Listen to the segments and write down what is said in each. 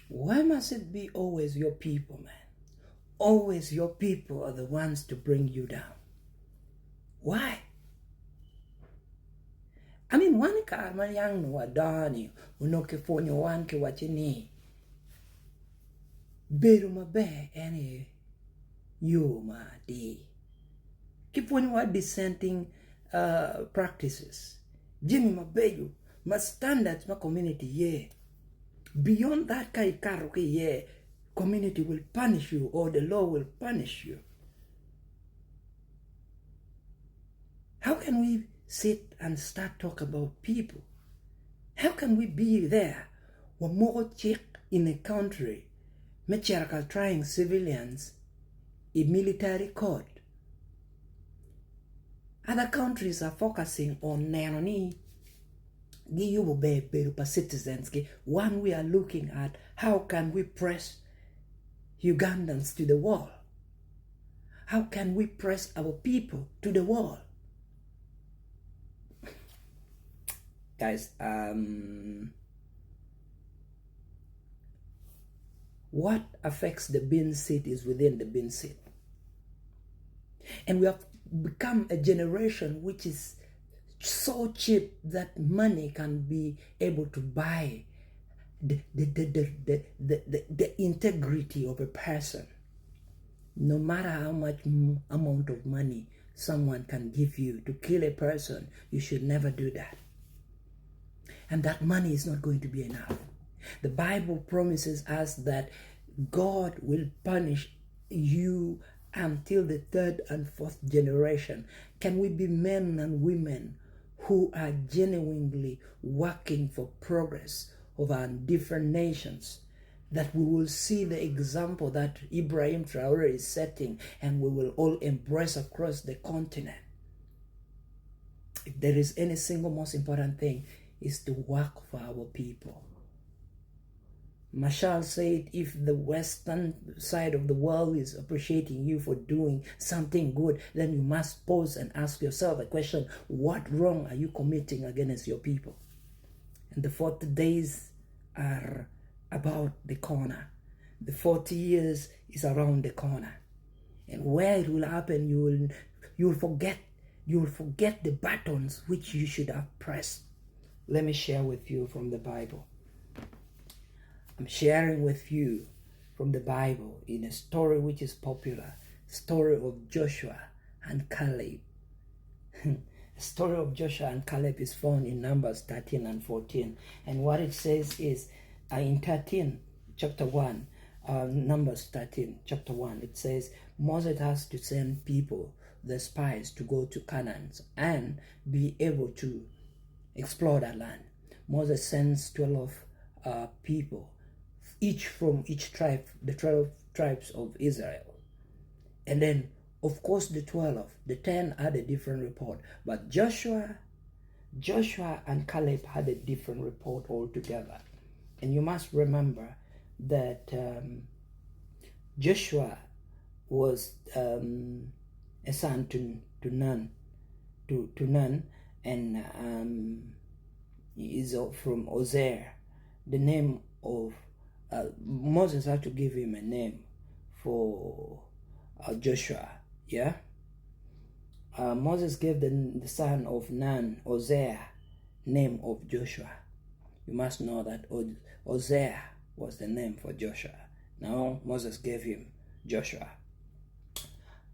Why must it be always your people, man? Always your people are the ones to bring you down. Why? I mean, one car man yang no adani, unoke fonyo one ke wachini. Beru mabe any you ma di. Keep on what dissenting practices. Jimmy mabeyu, my standards, my community, yeah. Beyond that kai karuke, yeah, community will punish you or the law will punish you. How can we sit and start talk about people? How can we be there? When more check in a country, Mechiraka trying civilians in military court. Other countries are focusing on nanoni citizens. One, we are looking at how can we press Ugandans to the wall? How can we press our people to the wall? Guys, what affects the bin seat is within the bin seat. And we have become a generation which is so cheap that money can be able to buy the integrity of a person. No matter how much amount of money someone can give you to kill a person, you should never do that. And that money is not going to be enough. The Bible promises us that God will punish you until the third and fourth generation. Can we be men and women who are genuinely working for progress of our different nations, that we will see the example that Ibrahim Traore is setting and we will all embrace across the continent? If there is any single most important thing, is to work for our people. Marshall said, if the western side of the world is appreciating you for doing something good, then you must pause and ask yourself a question: what wrong are you committing against your people? And the 40 days are about the corner. The 40 years is around the corner. And where it will happen, you'll forget the buttons which you should have pressed. Let me share with you from the Bible. I'm sharing with you from the Bible in a story which is popular, story of Joshua and Caleb. The story of Joshua and Caleb is found in Numbers 13 and 14. And what it says is, in 13, chapter 1, Numbers 13, chapter 1, it says, Moses has to send people, the spies, to go to Canaan and be able to explore that land. Moses sends 12 people, each from each tribe, the 12 tribes of Israel. And then, of course, the 10 had a different report. But Joshua and Caleb had a different report altogether. And you must remember that Joshua was a son to Nun, and he is from Ozer. The name of Moses had to give him a name for Joshua. Yeah. Moses gave the son of Nun, Ozer, name of Joshua. You must know that Ozer was the name for Joshua. Now Moses gave him Joshua.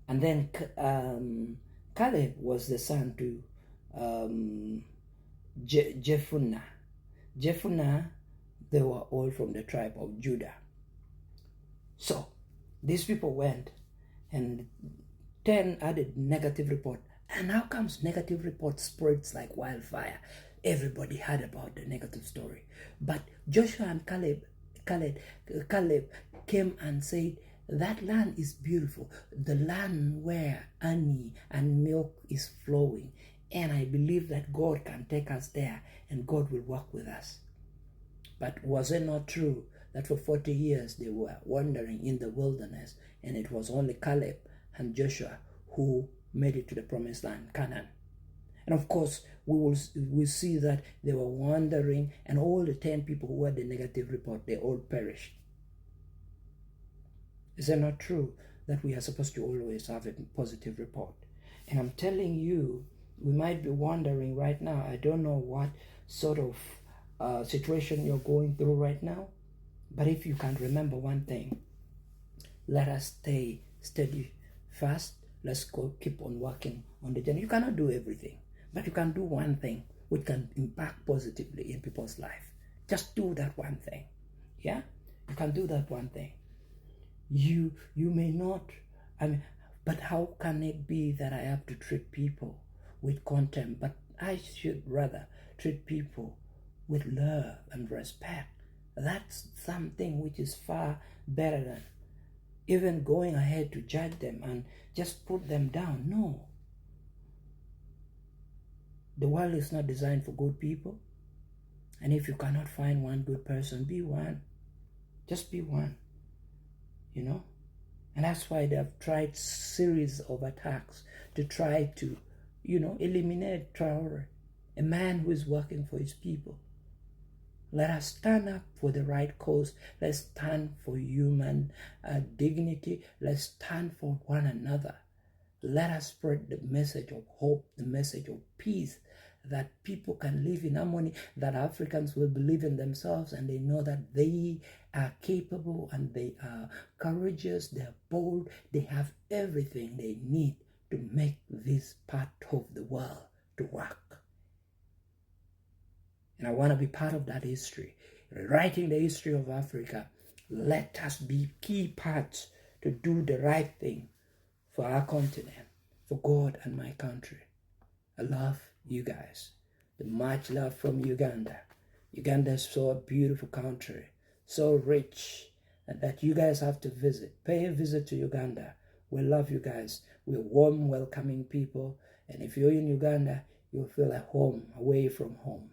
And then Caleb was the son to Jephunneh. Jephunneh, they were all from the tribe of Judah. So these people went, and 10 had a negative report. And how comes negative report spreads like wildfire? Everybody heard about the negative story. But Joshua and Caleb came and said, that land is beautiful. The land where honey and milk is flowing. And I believe that God can take us there and God will work with us. But was it not true that for 40 years they were wandering in the wilderness, and it was only Caleb and Joshua who made it to the promised land, Canaan? And of course, we see that they were wandering, and all the 10 people who had the negative report, they all perished. Is it not true that we are supposed to always have a positive report? And I'm telling you, we might be wondering right now, I don't know what sort of situation you're going through right now, but if you can remember one thing, let us stay steady fast. Let's go keep on working on the journey. You cannot do everything, but you can do one thing which can impact positively in people's life. Just do that one thing. Yeah? You can do that one thing. You may not, but how can it be that I have to treat people with contempt, but I should rather treat people with love and respect? That's something which is far better than even going ahead to judge them and just put them down. No. The world is not designed for good people. And if you cannot find one good person, be one. Just be one. You know? And that's why they have tried series of attacks to try to, eliminate Traore, a man who is working for his people. Let us stand up for the right cause. Let's stand for human dignity. Let's stand for one another. Let us spread the message of hope, the message of peace, that people can live in harmony, that Africans will believe in themselves and they know that they are capable and they are courageous, they are bold, they have everything they need to make this part of the world to work. And I want to be part of that history. Writing the history of Africa, let us be key parts to do the right thing for our continent, for God and my country. I love you guys. The much love from Uganda. Uganda is so a beautiful country, so rich, and that you guys have to visit. Pay a visit to Uganda. We love you guys. We're warm, welcoming people. And if you're in Uganda, you'll feel at home, away from home.